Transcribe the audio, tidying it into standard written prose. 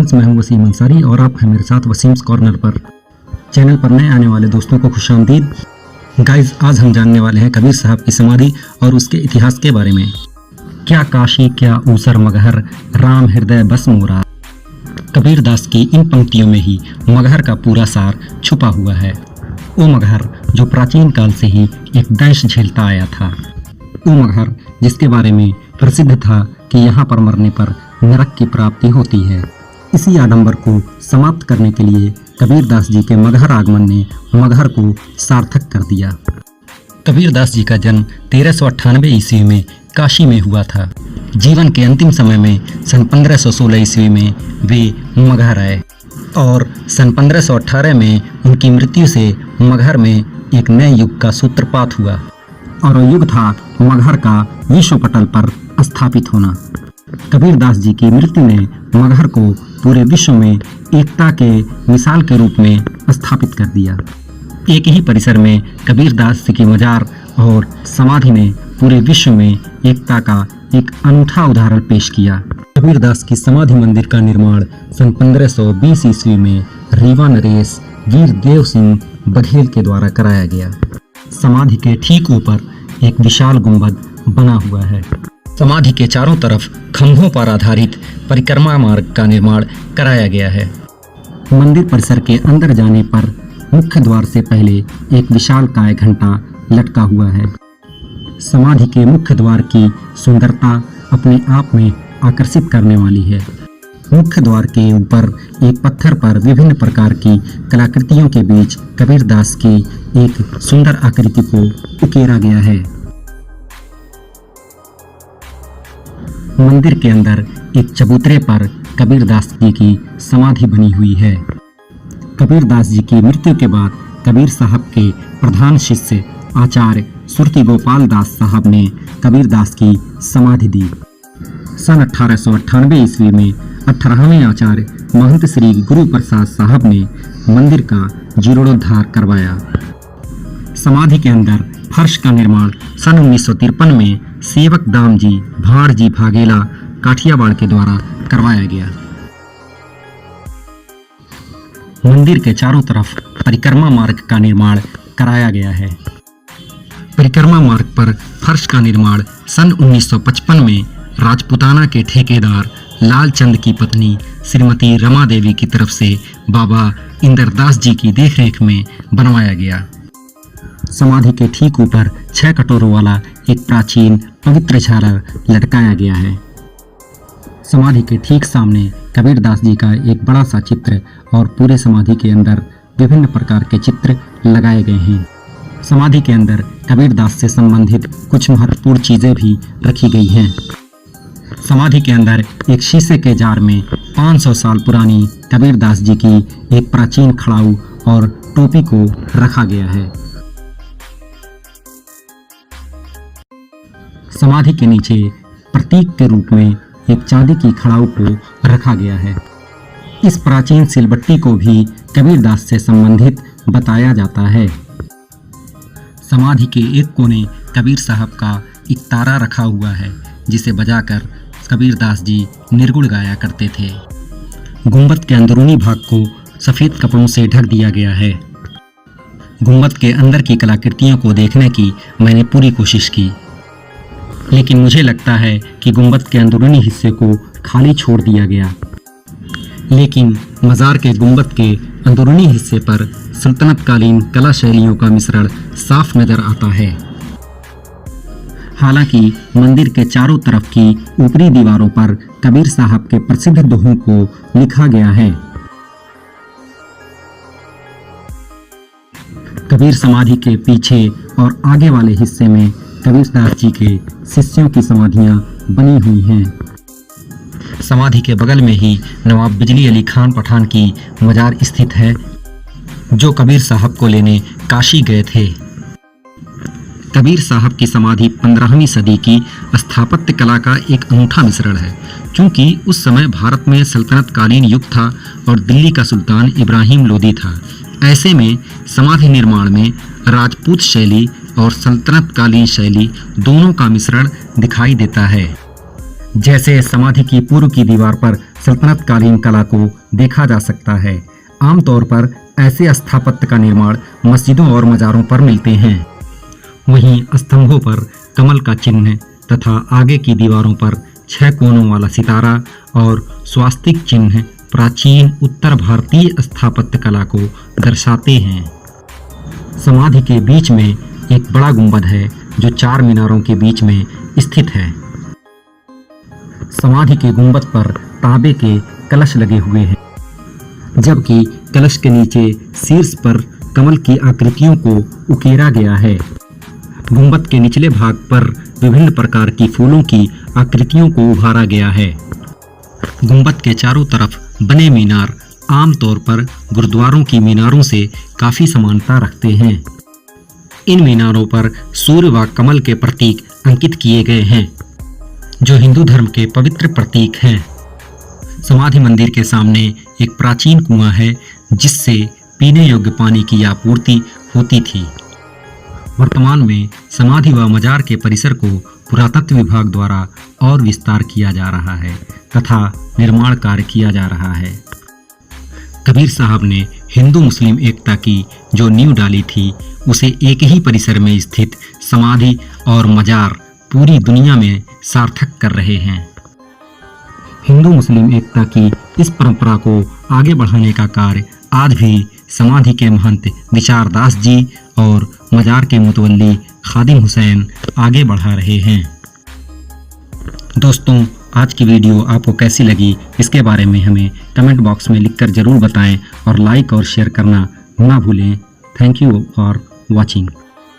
Viewers, मैं हूं वसीम अंसारी और आप हैं मेरे साथ वसीम्स कॉर्नर पर। चैनल पर नए आने वाले दोस्तों को खुशामदीद। गाइस, आज हम जानने वाले हैं कबीर साहब की समाधि और उसके इतिहास के बारे में। क्या काशी, क्या ऊसर मगहर, राम हृदय बस मोरा। कबीर दास की इन पंक्तियों में ही मगहर का पूरा सार छुपा हुआ है। वो मगहर जो प्राचीन काल से ही एक दंश झेलता आया था। वो मगहर जिसके बारे में प्रसिद्ध था कि यहाँ पर मरने पर नरक की प्राप्ति होती है। इसी आडंबर को समाप्त करने के लिए कबीर दास जी के मगहर आगमन ने मगहर को सार्थक कर दिया। कबीर दास जी का जन्म 1398 ईस्वी में काशी में हुआ था। जीवन के अंतिम समय में सन 1516 ईस्वी में वे मगहर आए और सन 1518 में उनकी मृत्यु से मगहर में एक नए युग का सूत्रपात हुआ और युग था मगहर का विश्व पटल पर स्थापित होना। कबीर दास जी की मृत्यु ने मगहर को पूरे विश्व में एकता के मिसाल के रूप में स्थापित कर दिया। एक ही परिसर में कबीर दास जी की मजार और समाधि ने पूरे विश्व में एकता का एक अनूठा उदाहरण पेश किया। कबीर दास की समाधि मंदिर का निर्माण सन 1520 ईस्वी में रीवा नरेश वीर देव सिंह बघेल के द्वारा कराया गया। समाधि के ठीक ऊपर एक विशाल गुंबद बना हुआ है। समाधि के चारों तरफ खंभों पर आधारित परिक्रमा मार्ग का निर्माण कराया गया है। मंदिर परिसर के अंदर जाने पर मुख्य द्वार से पहले एक विशालकाय घंटा लटका हुआ है। समाधि के मुख्य द्वार की सुंदरता अपने आप में आकर्षित करने वाली है। मुख्य द्वार के ऊपर एक पत्थर पर विभिन्न प्रकार की कलाकृतियों के बीच कबीर दास की एक सुंदर आकृति को उकेरा गया है। मंदिर के अंदर एक चबूतरे पर कबीर दास जी की समाधि बनी हुई है। कबीर दास जी की मृत्यु के बाद कबीर साहब के प्रधान शिष्य आचार्य सुरती गोपाल दास साहब ने कबीर दास की समाधि दी। सन 1898 ईस्वी में 18वें आचार्य महंत श्री गुरु प्रसाद साहब ने मंदिर का जीर्णोद्धार करवाया। समाधि के अंदर फर्श का निर्माण सन 1953 में सेवक दाम जी भाड़ जी भागेला काठियावाड़ के द्वारा करवाया गया। मंदिर के चारों तरफ परिक्रमा मार्ग का निर्माण कराया गया है। परिक्रमा मार्ग पर फर्श का निर्माण सन 1955 में राजपुताना के ठेकेदार लालचंद की पत्नी श्रीमती रमा देवी की तरफ से बाबा इंद्रदास जी की देखरेख में बनवाया गया। समाधि के ठीक ऊपर 6 कटोरों वाला एक प्राचीन पवित्र झालर लटकाया गया है। समाधि के ठीक सामने कबीर दास जी का एक बड़ा सा चित्र और पूरे समाधि के अंदर विभिन्न प्रकार के चित्र लगाए गए हैं। समाधि के अंदर कबीर दास से संबंधित कुछ महत्वपूर्ण चीजें भी रखी गई हैं। समाधि के अंदर एक शीशे के जार में 500 साल पुरानी कबीर दास जी की एक प्राचीन खड़ाऊ और टोपी को रखा गया है। समाधि के नीचे प्रतीक के रूप में एक चांदी की खड़ाऊ को रखा गया है। इस प्राचीन सिलबट्टी को भी कबीर दास से संबंधित बताया जाता है। समाधि के एक कोने कबीर साहब का एक तारा रखा हुआ है जिसे बजाकर कबीर दास जी निर्गुण गाया करते थे। गुंबद के अंदरूनी भाग को सफ़ेद कपड़ों से ढक दिया गया है। गुंबद के अंदर की कलाकृतियों को देखने की मैंने पूरी कोशिश की, लेकिन मुझे लगता है कि गुंबद के अंदरूनी हिस्से को खाली छोड़ दिया गया। लेकिन मज़ार के गुंबद के अंदरूनी हिस्से पर सल्तनतकालीन कला शैलियों का मिश्रण साफ नजर आता है। हालांकि मंदिर के चारों तरफ की ऊपरी दीवारों पर कबीर साहब के प्रसिद्ध दोहों को लिखा गया है। कबीर समाधि के पीछे और आगे वाले हिस्से में कबीर दास जी के शिष्यों की समाधियां बनी हुई हैं। समाधि के बगल में ही नवाब बिजली अली खान पठान की मजार स्थित है, जो कबीर साहब को लेने काशी गए थे। कबीर साहब की समाधि 15वीं सदी की स्थापत्य कला का एक अनूठा मिश्रण है। क्योंकि उस समय भारत में सल्तनतकालीन युग था और दिल्ली का सुल्तान इब्राहिम लोदी था। ऐसे में समाधि निर्माण में राजपूत शैली और सल्तनतकालीन शैली दोनों का मिश्रण दिखाई देता है। जैसे समाधि की पूर्व की दीवार पर सल्तनतकालीन कला को देखा जा सकता है। आमतौर पर ऐसे स्थापत्य का निर्माण मस्जिदों और मज़ारों पर मिलते हैं। वहीं स्तंभों पर कमल का चिन्ह तथा आगे की दीवारों पर 6 कोनों वाला सितारा और स्वास्तिक चिन्ह प्राचीन उत्तर भारतीय स्थापत्य कला को दर्शाते हैं। समाधि के बीच में एक बड़ा गुंबद है जो 4 मीनारों के बीच में स्थित है। समाधि के गुंबद पर तांबे के कलश लगे हुए हैं, जबकि कलश के नीचे शीर्ष पर कमल की आकृतियों को उकेरा गया है। गुंबद के निचले भाग पर विभिन्न प्रकार की फूलों की आकृतियों को उभारा गया है। गुंबद के चारों तरफ बने मीनार आमतौर पर गुरुद्वारों की मीनारों से काफ़ी समानता रखते हैं। इन मीनारों पर सूर्य व कमल के प्रतीक अंकित किए गए हैं, जो हिंदू धर्म के पवित्र प्रतीक हैं। समाधि मंदिर के सामने एक प्राचीन कुआं है, जिससे पीने योग्य पानी की आपूर्ति होती थी। वर्तमान में समाधि व मजार के परिसर को पुरातत्व विभाग द्वारा और विस्तार किया जा रहा है तथा निर्माण कार्य किया जा रहा है। कबीर साहब ने हिंदू मुस्लिम एकता की जो नींव डाली थी, उसे एक ही परिसर में स्थित समाधि और मजार पूरी दुनिया में सार्थक कर रहे हैं। हिंदू मुस्लिम एकता की इस परंपरा को आगे बढ़ाने का कार्य आज भी समाधि के महंत विचार दास जी और मजार के मुतवल्ली खादिम हुसैन आगे बढ़ा रहे हैं। दोस्तों, आज की वीडियो आपको कैसी लगी, इसके बारे में हमें कमेंट बॉक्स में लिखकर ज़रूर बताएं और लाइक और शेयर करना ना भूलें। Thank you for watching.